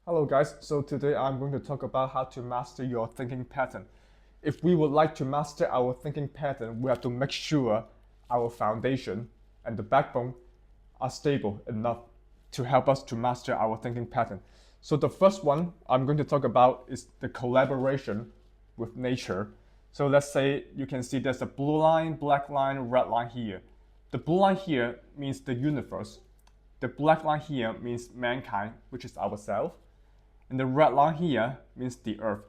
Hello guys, so today I'm going to talk about how to master your thinking pattern. If we would like to master our thinking pattern, we have to make sure our foundation and the backbone are stable enough to help us to master our thinking pattern. So the first one I'm going to talk about is the collaboration with nature. So let's say you can see there's a blue line, black line, red line here. The blue line here means the universe. The black line here means mankind, which is ourselves. And the red line here means the earth.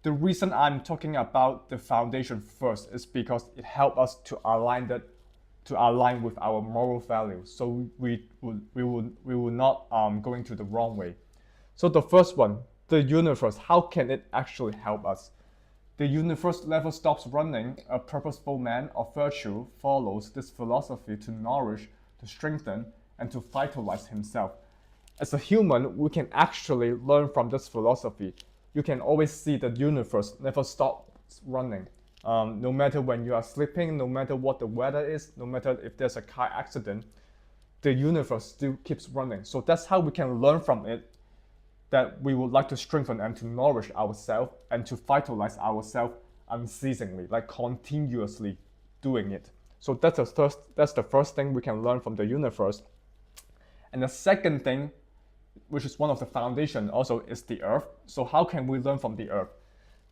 The reason I'm talking about the foundation first is because it helps us to align with our moral values, so we will not go into the wrong way. So the first one, the universe, how can it actually help us? The universe never stops running. A purposeful man of virtue follows this philosophy to nourish, to strengthen, and to vitalize himself. As a human, we can actually learn from this philosophy. You can always see the universe never stops running. No matter when you are sleeping, no matter what the weather is, no matter if there's a car accident, the universe still keeps running. So that's how we can learn from it, that we would like to strengthen and to nourish ourselves and to vitalize ourselves unceasingly, like continuously doing it. So that's the first thing we can learn from the universe. And the second thing, which is one of the foundation also, is the earth. So how can we learn from the earth?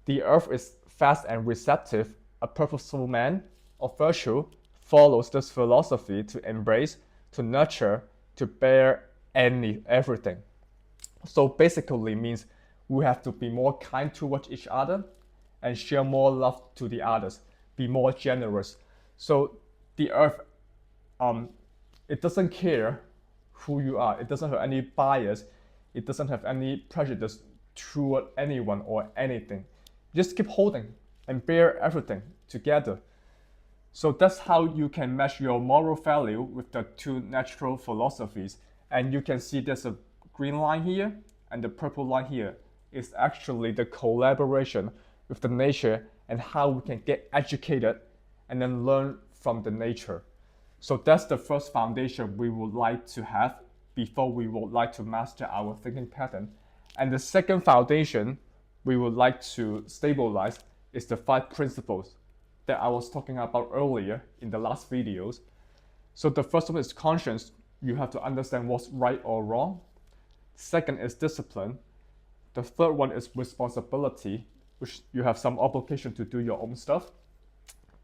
The earth is fast and receptive. A purposeful man of virtue follows this philosophy to embrace, to nurture, to bear everything. So basically means we have to be more kind towards each other and share more love to the others, be more generous. So the earth, it doesn't care who you are. It doesn't have any bias. It doesn't have any prejudice toward anyone or anything. Just keep holding and bear everything together. So that's how you can match your moral value with the two natural philosophies. And you can see there's a green line here and the purple line here is actually the collaboration with the nature and how we can get educated and then learn from the nature. So that's the first foundation we would like to have before we would like to master our thinking pattern. And the second foundation we would like to stabilize is the 5 principles that I was talking about earlier in the last videos. So the first one is conscience. You have to understand what's right or wrong. Second is discipline. The third one is responsibility, which you have some obligation to do your own stuff.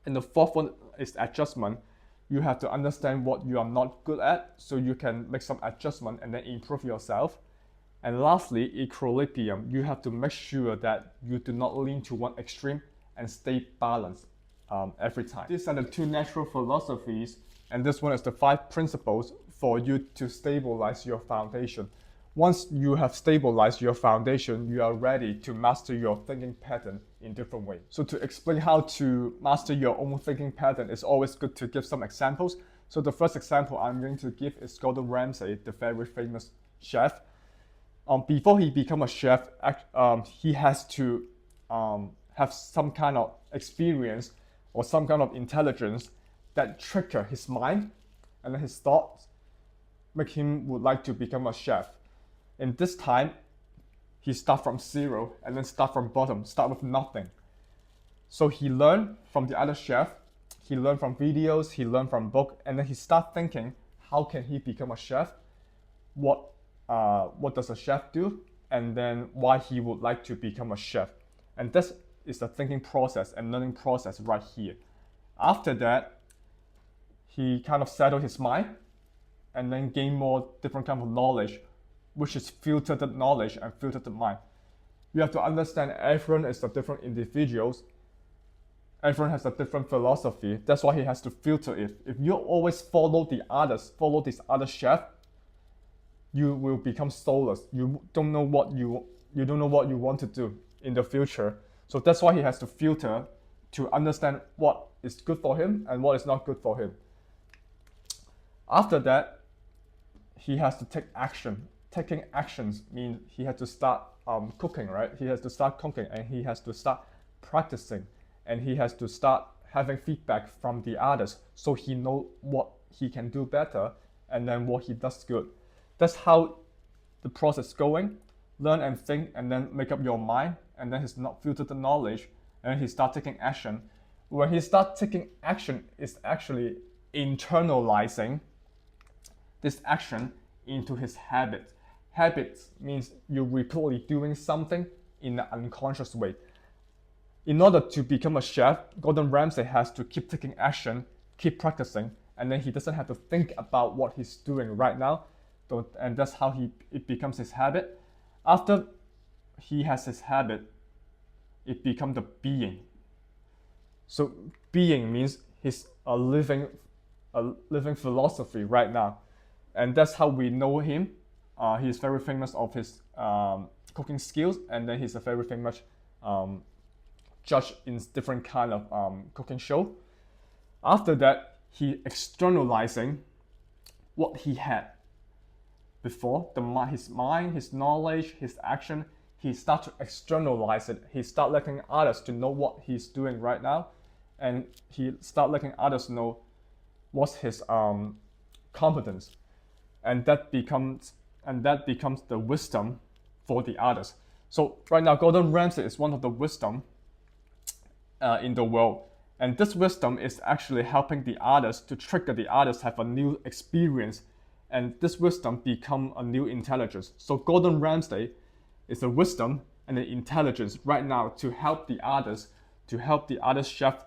And the fourth one is adjustment. You have to understand what you are not good at so you can make some adjustment and then improve yourself. And lastly, equilibrium. You have to make sure that you do not lean to one extreme and stay balanced every time. These are the two natural philosophies, and this one is the 5 principles for you to stabilize your foundation. Once you have stabilized your foundation, you are ready to master your thinking pattern in different ways. So to explain how to master your own thinking pattern, it's always good to give some examples. So the first example I'm going to give is Gordon Ramsay, the very famous chef. Before he become a chef, he has to have some kind of experience or some kind of intelligence that trigger his mind and then his thoughts, make him would like to become a chef. In this time, he start from zero and then start from bottom, start with nothing. So he learned from the other chef, he learned from videos, he learned from book, and then he start thinking, how can he become a chef? What does a chef do? And then why he would like to become a chef. And this is the thinking process and learning process right here. After that, he kind of settled his mind and then gain more different kind of knowledge, which is filtered knowledge and filtered mind. You have to understand everyone is a different individuals. Everyone has a different philosophy. That's why he has to filter it. If you always follow this other chef, you will become soulless. You don't know what you want to do in the future. So that's why he has to filter to understand what is good for him and what is not good for him. After that, he has to take action. Taking actions means he has to start cooking, right? He has to start cooking and he has to start practicing and he has to start having feedback from the others so he know what he can do better and then what he does good. That's how the process is going. learn and think, and then make up your mind, and then he's not filter the knowledge, and he start taking action. When he start taking action, it's actually internalizing this action into his habit. Habits means you're repeatedly doing something in an unconscious way. In order to become a chef, Gordon Ramsay has to keep taking action, keep practicing, and then he doesn't have to think about what he's doing right now. And that's how it becomes his habit. After he has his habit, it becomes the being. So being means he's a living philosophy right now, and that's how we know him. He's very famous of his cooking skills, and then he's a very famous judge in different kind of cooking show. After that, he externalizing what he had before, his mind, his knowledge, his action. He start to externalize it. He start letting others to know what he's doing right now, and he start letting others know what's his competence, and that becomes the wisdom for the others. So right now, Gordon Ramsay is one of the wisdom in the world, and this wisdom is actually helping the others to trigger the others have a new experience, and this wisdom become a new intelligence. So Gordon Ramsay is a wisdom and an intelligence right now to help the others chef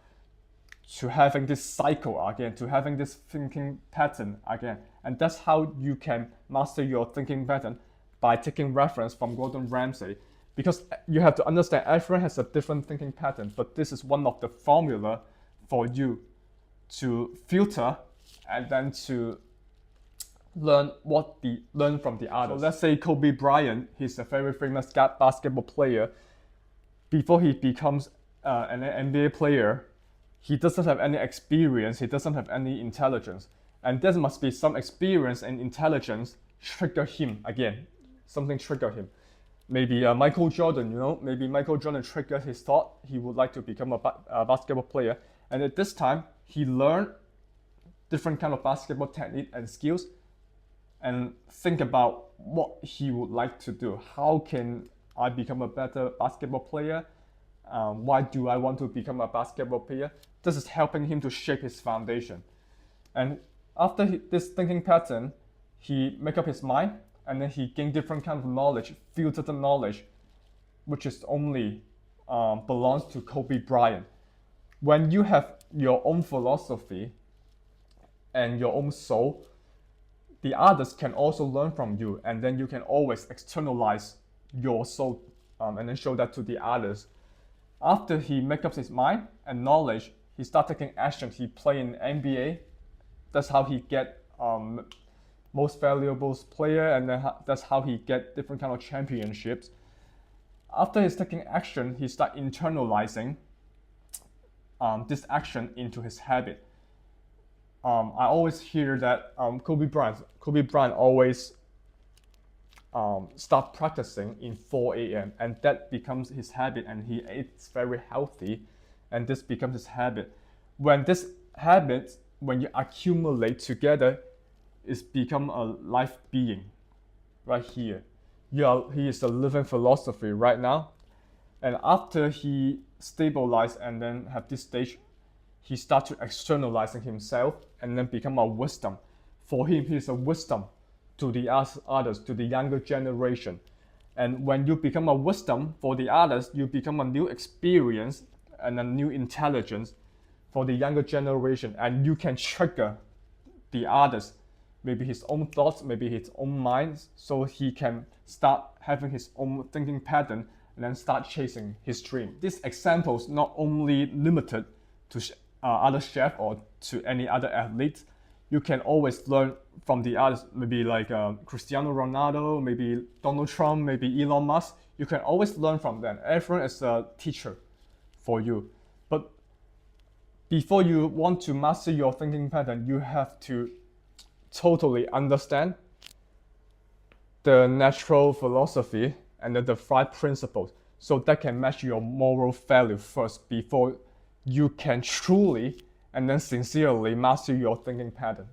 to having this cycle again, to having this thinking pattern again. And that's how you can master your thinking pattern, by taking reference from Gordon Ramsay. Because you have to understand everyone has a different thinking pattern, but this is one of the formula for you to filter and then to learn from the others. So let's say Kobe Bryant, he's a very famous basketball player. Before he becomes an NBA player, he doesn't have any experience, he doesn't have any intelligence. And there must be some experience and intelligence trigger him again. Something trigger him. Maybe Michael Jordan, maybe Michael Jordan triggered his thought he would like to become a basketball player. And at this time, he learned different kind of basketball technique and skills, and think about what he would like to do. How can I become a better basketball player? Why do I want to become a basketball player? This is helping him to shape his foundation. And after this thinking pattern, he make up his mind, and then he gain different kind of knowledge, filter the knowledge, which is only belongs to Kobe Bryant. When you have your own philosophy and your own soul, the others can also learn from you, and then you can always externalize your soul and then show that to the others. After he make up his mind and knowledge, he start taking action. He play in NBA. That's how he get most valuable player, and then that's how he get different kind of championships. After he's taking action, he start internalizing this action into his habit. I always hear that Kobe Bryant always start practicing in 4 a.m. and that becomes his habit, and he eats very healthy, and this becomes his habit. When you accumulate together, it's become a life being right here. He is a living philosophy right now, and after he stabilized and then have this stage, he start to externalizing himself and then become a wisdom. For him, he's a wisdom to the others, to the younger generation. And when you become a wisdom for the others, you become a new experience and a new intelligence for the younger generation, and you can trigger the others, maybe his own thoughts, maybe his own minds, so he can start having his own thinking pattern and then start chasing his dream. These examples not only limited to other chefs or to any other athletes. You can always learn from the others, maybe like Cristiano Ronaldo, maybe Donald Trump, maybe Elon Musk. You can always learn from them. Everyone is a teacher for you. But before you want to master your thinking pattern, you have to totally understand the natural philosophy and then the 5 principles, so that can match your moral value first before you can truly and then sincerely master your thinking pattern.